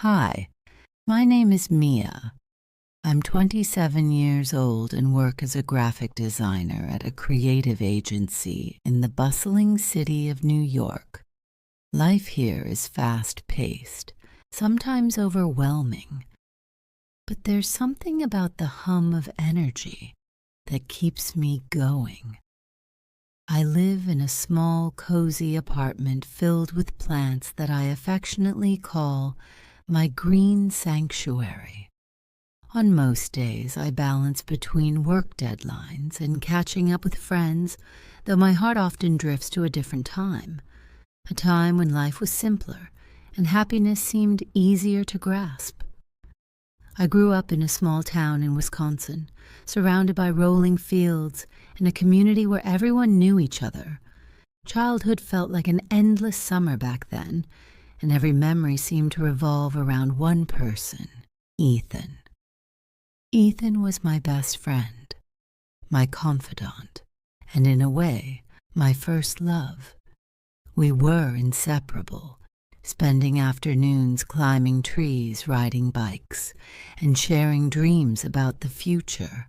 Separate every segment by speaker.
Speaker 1: Hi, my name is Mia. I'm 27 years old and work as a graphic designer at a creative agency in the bustling city of New York. Life here is fast-paced, sometimes overwhelming, but there's something about the hum of energy that keeps me going. I live in a small, cozy apartment filled with plants that I affectionately call my green sanctuary. On most days, I balance between work deadlines and catching up with friends, though my heart often drifts to a different time, a time when life was simpler and happiness seemed easier to grasp. I grew up in a small town in Wisconsin, surrounded by rolling fields and a community where everyone knew each other. Childhood felt like an endless summer back then, and every memory seemed to revolve around one person, Ethan. Ethan was my best friend, my confidant, and in a way, my first love. We were inseparable, spending afternoons climbing trees, riding bikes, and sharing dreams about the future.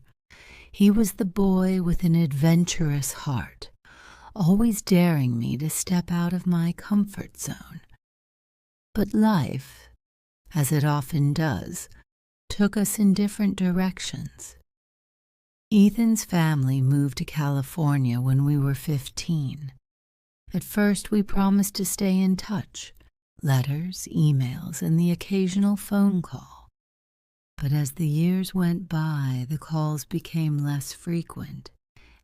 Speaker 1: He was the boy with an adventurous heart, always daring me to step out of my comfort zone. But life, as it often does, took us in different directions. Ethan's family moved to California when we were 15. At first, we promised to stay in touch, letters, emails, and the occasional phone call. But as the years went by, the calls became less frequent,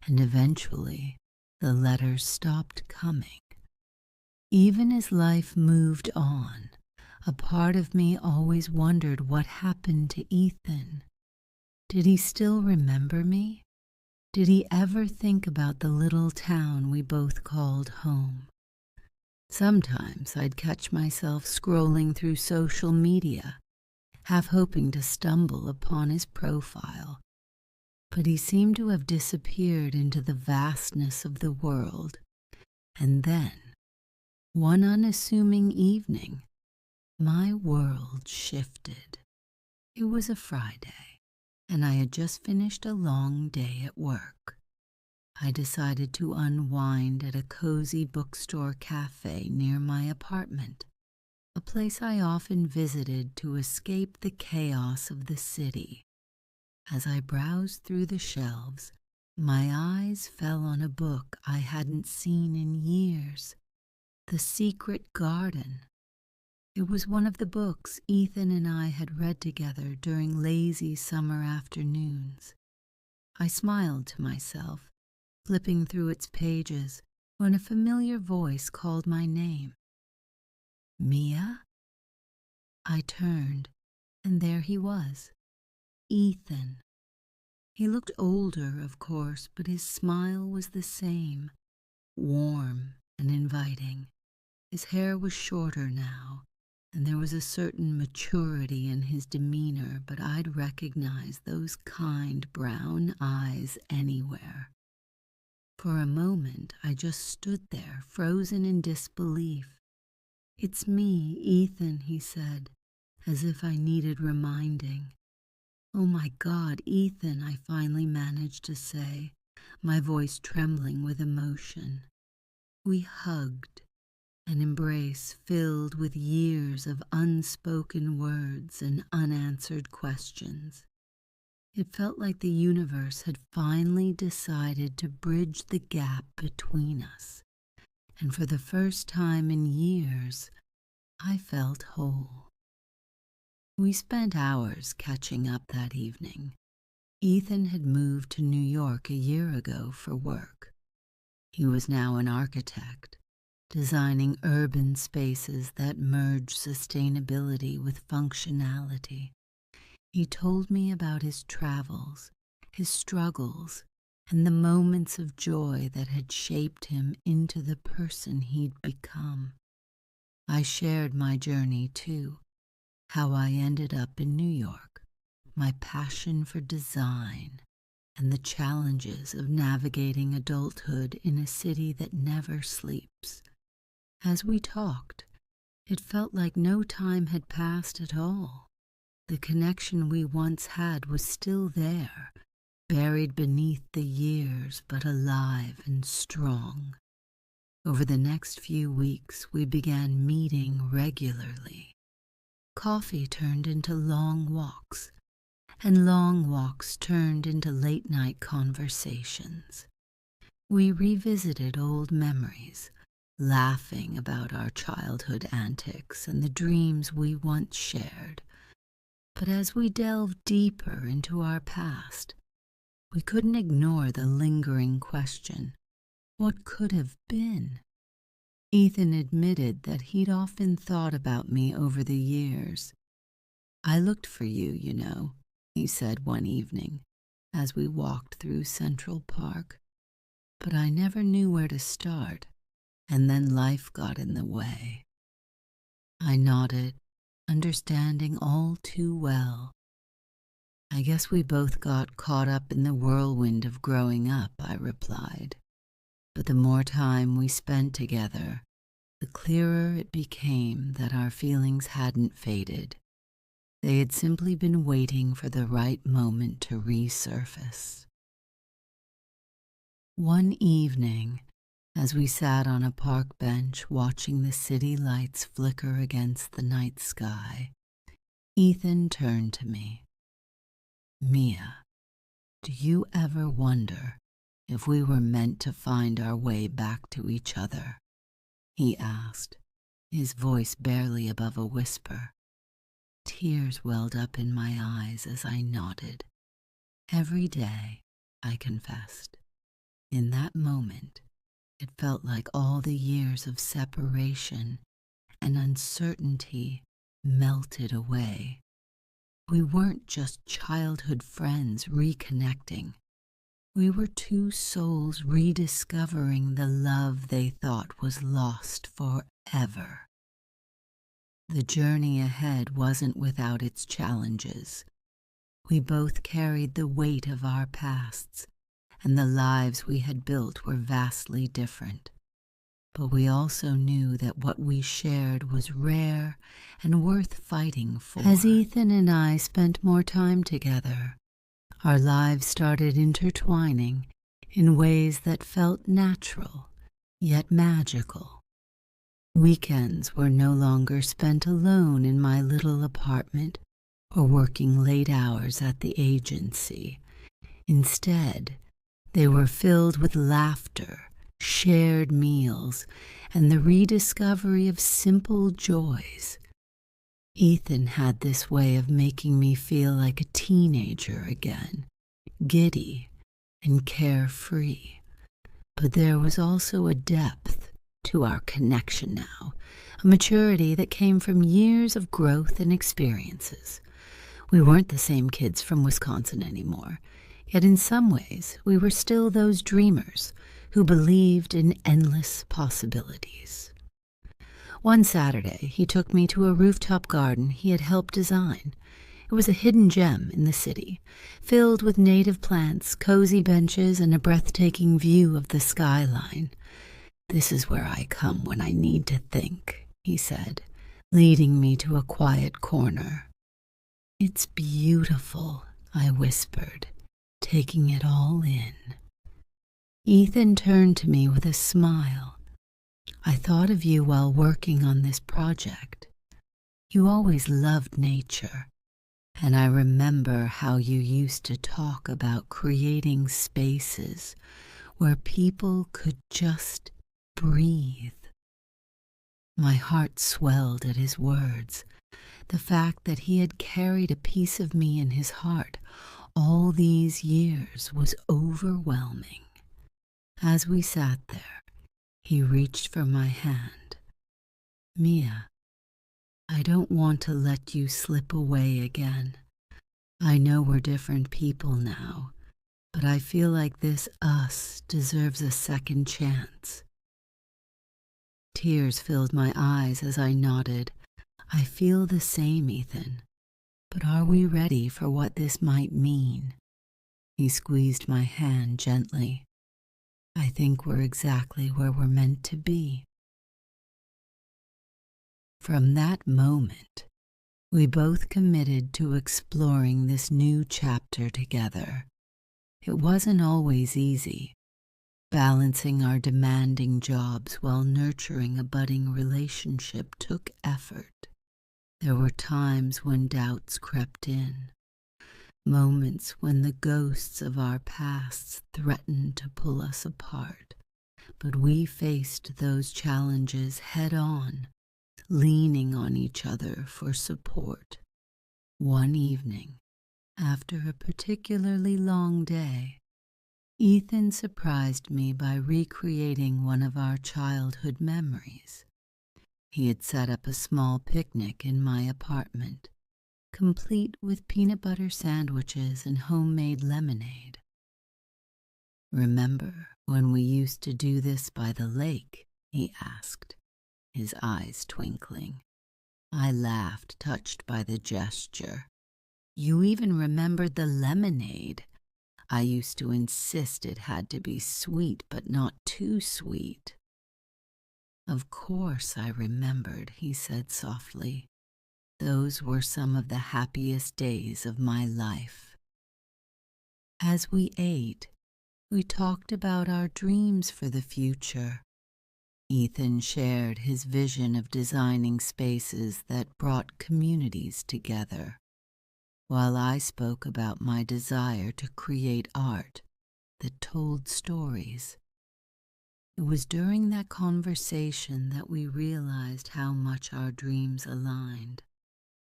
Speaker 1: and eventually, the letters stopped coming. Even as life moved on, a part of me always wondered what happened to Ethan. Did he still remember me? Did he ever think about the little town we both called home? Sometimes I'd catch myself scrolling through social media, half hoping to stumble upon his profile, but he seemed to have disappeared into the vastness of the world. And then, one unassuming evening, my world shifted. It was a Friday, and I had just finished a long day at work. I decided to unwind at a cozy bookstore cafe near my apartment, a place I often visited to escape the chaos of the city. As I browsed through the shelves, my eyes fell on a book I hadn't seen in years, The Secret Garden. It was one of the books Ethan and I had read together during lazy summer afternoons. I smiled to myself, flipping through its pages, when a familiar voice called my name. Mia? I turned, and there he was, Ethan. He looked older, of course, but his smile was the same, warm and inviting. His hair was shorter now, and there was a certain maturity in his demeanor, but I'd recognize those kind brown eyes anywhere. For a moment, I just stood there, frozen in disbelief. "It's me, Ethan," he said, as if I needed reminding. "Oh my God, Ethan," I finally managed to say, my voice trembling with emotion. We hugged, an embrace filled with years of unspoken words and unanswered questions. It felt like the universe had finally decided to bridge the gap between us, and for the first time in years, I felt whole. We spent hours catching up that evening. Ethan had moved to New York a year ago for work. He was now an architect, designing urban spaces that merge sustainability with functionality. He told me about his travels, his struggles, and the moments of joy that had shaped him into the person he'd become. I shared my journey too, how I ended up in New York, my passion for design, and the challenges of navigating adulthood in a city that never sleeps. As we talked, It felt like no time had passed at all. The connection we once had was still there, buried beneath the years, but alive and strong. Over the next few weeks, we began meeting regularly. Coffee turned into long walks, and long walks turned into late-night conversations. We revisited old memories, laughing about our childhood antics and the dreams we once shared. But as we delved deeper into our past, we couldn't ignore the lingering question, what could have been? Ethan admitted that he'd often thought about me over the years. I looked for you, you know, he said one evening as we walked through Central Park. But I never knew where to start, and then life got in the way. I nodded, understanding all too well. I guess we both got caught up in the whirlwind of growing up, I replied. But the more time we spent together, the clearer it became that our feelings hadn't faded. They had simply been waiting for the right moment to resurface. One evening, as we sat on a park bench watching the city lights flicker against the night sky, Ethan turned to me. Mia, do you ever wonder if we were meant to find our way back to each other? He asked, his voice barely above a whisper. Tears welled up in my eyes as I nodded. Every day, I confessed. In that moment, it felt like all the years of separation and uncertainty melted away. We weren't just childhood friends reconnecting. We were two souls rediscovering the love they thought was lost forever. The journey ahead wasn't without its challenges. We both carried the weight of our pasts, and the lives we had built were vastly different. But we also knew that what we shared was rare and worth fighting for. As Ethan and I spent more time together, our lives started intertwining in ways that felt natural, yet magical. Weekends were no longer spent alone in my little apartment or working late hours at the agency. Instead, they were filled with laughter, shared meals, and the rediscovery of simple joys. Ethan had this way of making me feel like a teenager again, giddy and carefree. But there was also a depth to our connection now, a maturity that came from years of growth and experiences. We weren't the same kids from Wisconsin anymore. Yet in some ways, we were still those dreamers who believed in endless possibilities. One Saturday, he took me to a rooftop garden he had helped design. It was a hidden gem in the city, filled with native plants, cozy benches, and a breathtaking view of the skyline. This is where I come when I need to think, he said, leading me to a quiet corner. It's beautiful, I whispered, taking it all in. Ethan turned to me with a smile. I thought of you while working on this project. You always loved nature, and I remember how you used to talk about creating spaces where people could just breathe. My heart swelled at his words. The fact that he had carried a piece of me in his heart all these years was overwhelming. As we sat there, he reached for my hand. Mia, I don't want to let you slip away again. I know we're different people now, but I feel like this us deserves a second chance. Tears filled my eyes as I nodded. I feel the same, Ethan. But are we ready for what this might mean? He squeezed my hand gently. I think we're exactly where we're meant to be. From that moment, we both committed to exploring this new chapter together. It wasn't always easy, balancing our demanding jobs while nurturing a budding relationship took effort. There were times when doubts crept in, moments when the ghosts of our pasts threatened to pull us apart. But we faced those challenges head on, leaning on each other for support. One evening, after a particularly long day, Ethan surprised me by recreating one of our childhood memories. He had set up a small picnic in my apartment, complete with peanut butter sandwiches and homemade lemonade. "Remember when we used to do this by the lake?" he asked, his eyes twinkling. I laughed, touched by the gesture. "You even remembered the lemonade. I used to insist it had to be sweet, but not too sweet." "Of course I remembered," he said softly. "Those were some of the happiest days of my life." As we ate, we talked about our dreams for the future. Ethan shared his vision of designing spaces that brought communities together, while I spoke about my desire to create art that told stories. It was during that conversation that we realized how much our dreams aligned.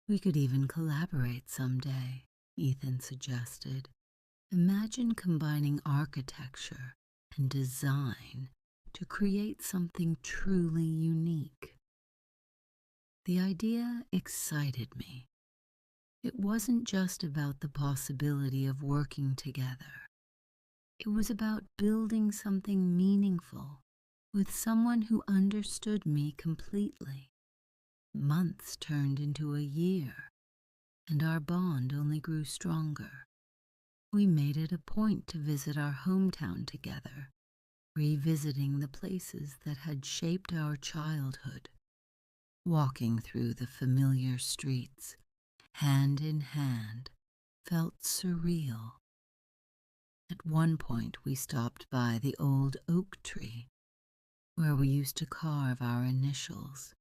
Speaker 1: "We could even collaborate someday," Ethan suggested. "Imagine combining architecture and design to create something truly unique." The idea excited me. It wasn't just about the possibility of working together. It was about building something meaningful with someone who understood me completely. Months turned into a year, and our bond only grew stronger. We made it a point to visit our hometown together, revisiting the places that had shaped our childhood. Walking through the familiar streets, hand in hand, felt surreal. At one point we stopped by the old oak tree, where we used to carve our initials.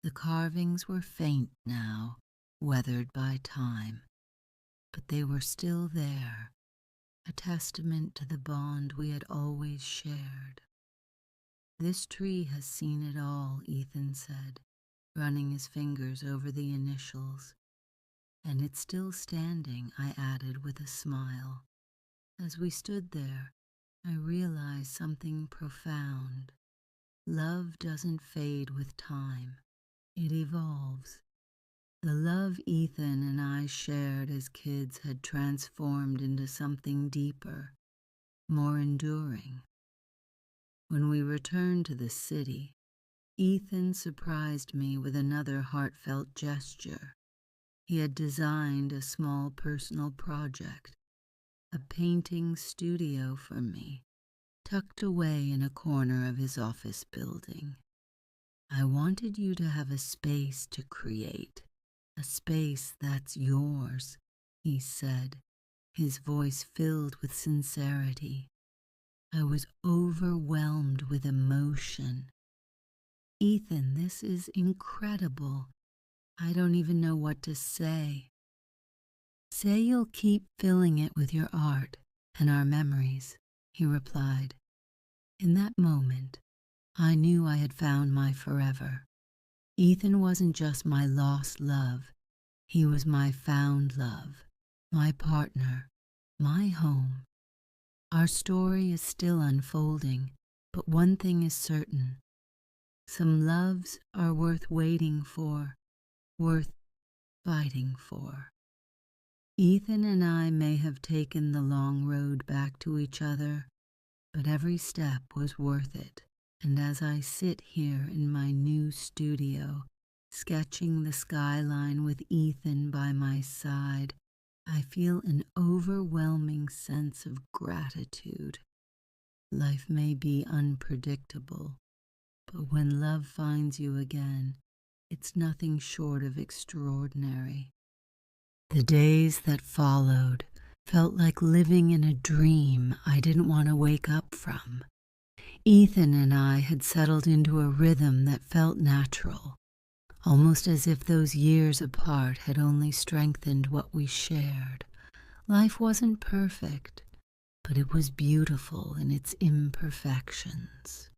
Speaker 1: The carvings were faint now, weathered by time, but they were still there, a testament to the bond we had always shared. "This tree has seen it all," Ethan said, running his fingers over the initials. "And it's still standing," I added with a smile. As we stood there, I realized something profound. Love doesn't fade with time. It evolves. The love Ethan and I shared as kids had transformed into something deeper, more enduring. When we returned to the city, Ethan surprised me with another heartfelt gesture. He had designed a small personal project, a painting studio for me, tucked away in a corner of his office building. "I wanted you to have a space to create, a space that's yours," he said, his voice filled with sincerity. I was overwhelmed with emotion. "Ethan, this is incredible. I don't even know what to say." "Say you'll keep filling it with your art and our memories," he replied. In that moment, I knew I had found my forever. Ethan wasn't just my lost love. He was my found love, my partner, my home. Our story is still unfolding, but one thing is certain. Some loves are worth waiting for, worth fighting for. Ethan and I may have taken the long road back to each other, but every step was worth it. And as I sit here in my new studio, sketching the skyline with Ethan by my side, I feel an overwhelming sense of gratitude. Life may be unpredictable, but when love finds you again, It's nothing short of extraordinary. The days that followed felt like living in a dream I didn't want to wake up from. Ethan and I had settled into a rhythm that felt natural, almost as if those years apart had only strengthened what we shared. Life wasn't perfect, but it was beautiful in its imperfections.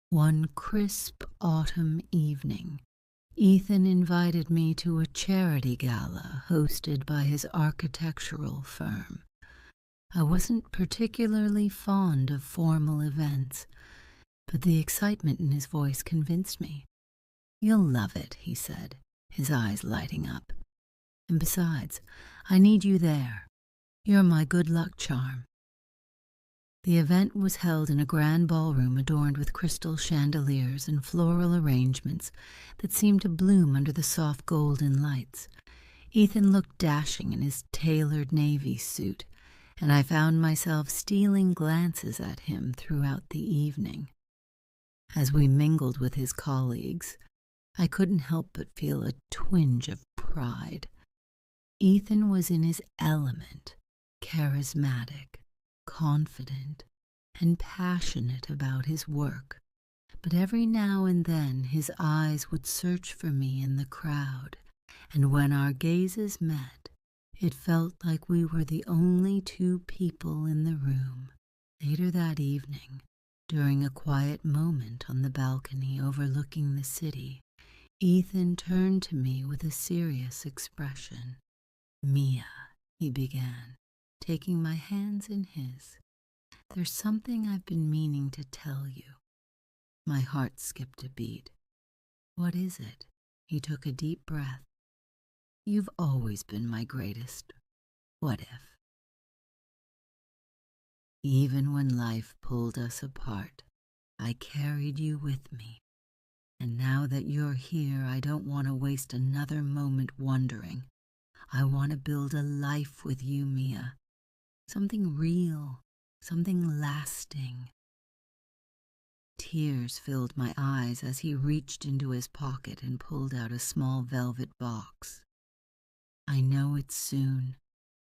Speaker 1: One crisp autumn evening, Ethan invited me to a charity gala hosted by his architectural firm. I wasn't particularly fond of formal events, but the excitement in his voice convinced me. "You'll love it," he said, his eyes lighting up. "And besides, I need you there. You're my good luck charm." The event was held in a grand ballroom adorned with crystal chandeliers and floral arrangements that seemed to bloom under the soft golden lights. Ethan looked dashing in his tailored navy suit, and I found myself stealing glances at him throughout the evening. As we mingled with his colleagues, I couldn't help but feel a twinge of pride. Ethan was in his element, charismatic, confident, and passionate about his work, but every now and then his eyes would search for me in the crowd, and when our gazes met, it felt like we were the only two people in the room. Later that evening, during a quiet moment on the balcony overlooking the city, Ethan turned to me with a serious expression. "Mia," he began, taking my hands in his, "there's something I've been meaning to tell you." My heart skipped a beat. "What is it?" He took a deep breath. "You've always been my greatest what if. Even when life pulled us apart, I carried you with me. And now that you're here, I don't want to waste another moment wondering. I want to build a life with you, Mia. Something real, something lasting." Tears filled my eyes as he reached into his pocket and pulled out a small velvet box. "I know it's soon,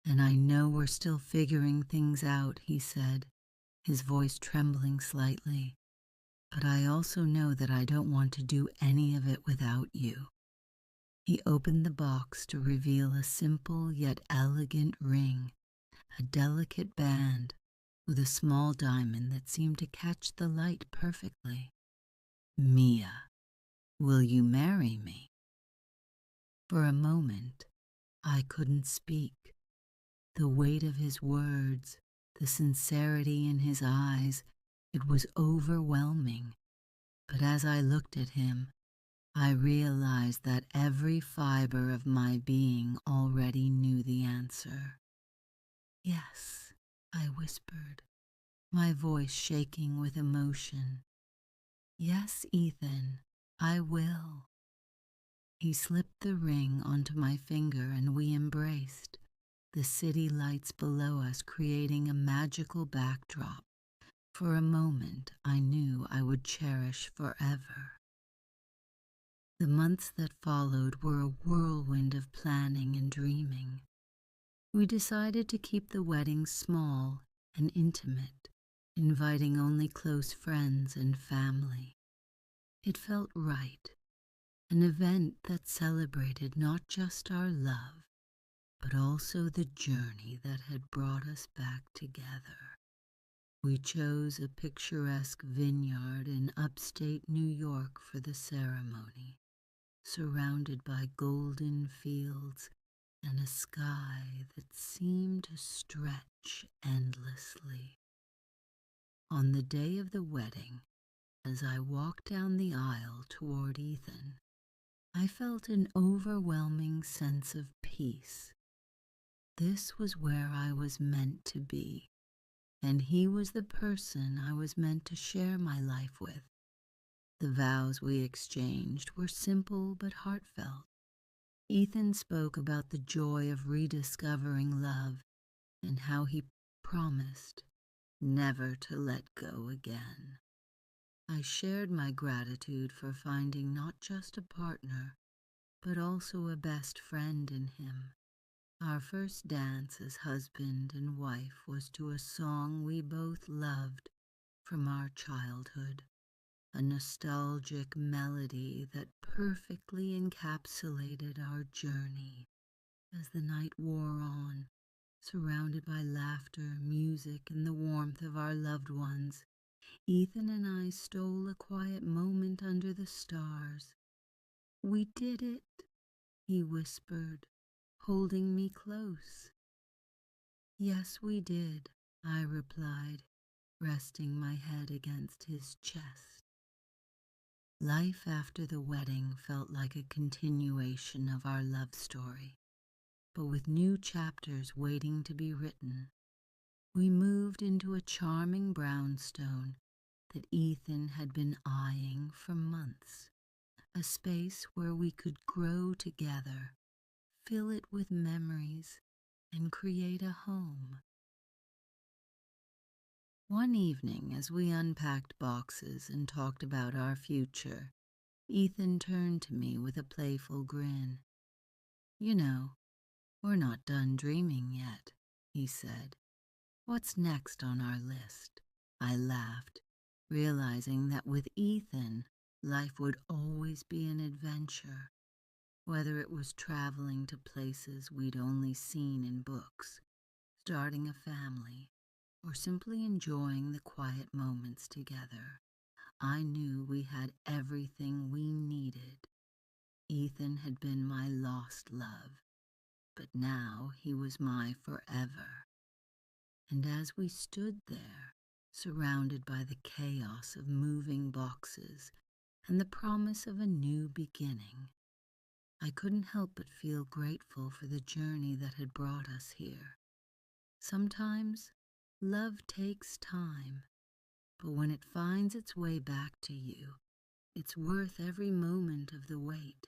Speaker 1: and I know we're still figuring things out," he said, his voice trembling slightly. "But I also know that I don't want to do any of it without you." He opened the box to reveal a simple yet elegant ring, a delicate band with a small diamond that seemed to catch the light perfectly. "Mia, will you marry me?" For a moment, I couldn't speak. The weight of his words, the sincerity in his eyes, it was overwhelming. But as I looked at him, I realized that every fiber of my being already knew the answer. "Yes," I whispered, my voice shaking with emotion. "Yes, Ethan, I will." He slipped the ring onto my finger and we embraced, the city lights below us creating a magical backdrop. For a moment, I knew I would cherish forever. The months that followed were a whirlwind of planning and dreaming. We decided to keep the wedding small and intimate, inviting only close friends and family. It felt right, an event that celebrated not just our love, but also the journey that had brought us back together. We chose a picturesque vineyard in upstate New York for the ceremony, surrounded by golden fields and a sky that seemed to stretch endlessly. On the day of the wedding, as I walked down the aisle toward Ethan, I felt an overwhelming sense of peace. This was where I was meant to be, and he was the person I was meant to share my life with. The vows we exchanged were simple but heartfelt. Ethan spoke about the joy of rediscovering love and how he promised never to let go again. I shared my gratitude for finding not just a partner, but also a best friend in him. Our first dance as husband and wife was to a song we both loved from our childhood, a nostalgic melody that perfectly encapsulated our journey. As the night wore on, surrounded by laughter, music, and the warmth of our loved ones, Ethan and I stole a quiet moment under the stars. "We did it," he whispered, holding me close. "Yes, we did," I replied, resting my head against his chest. Life after the wedding felt like a continuation of our love story, but with new chapters waiting to be written. We moved into a charming brownstone that Ethan had been eyeing for months, a space where we could grow together, fill it with memories, and create a home. One evening, as we unpacked boxes and talked about our future, Ethan turned to me with a playful grin. "You know, we're not done dreaming yet," he said. "What's next on our list?" I laughed, realizing that with Ethan, life would always be an adventure, whether it was traveling to places we'd only seen in books, starting a family, or simply enjoying the quiet moments together. I knew we had everything we needed. Ethan had been my lost love, but now he was my forever. And as we stood there, surrounded by the chaos of moving boxes and the promise of a new beginning, I couldn't help but feel grateful for the journey that had brought us here. Sometimes love takes time, but when it finds its way back to you, it's worth every moment of the wait.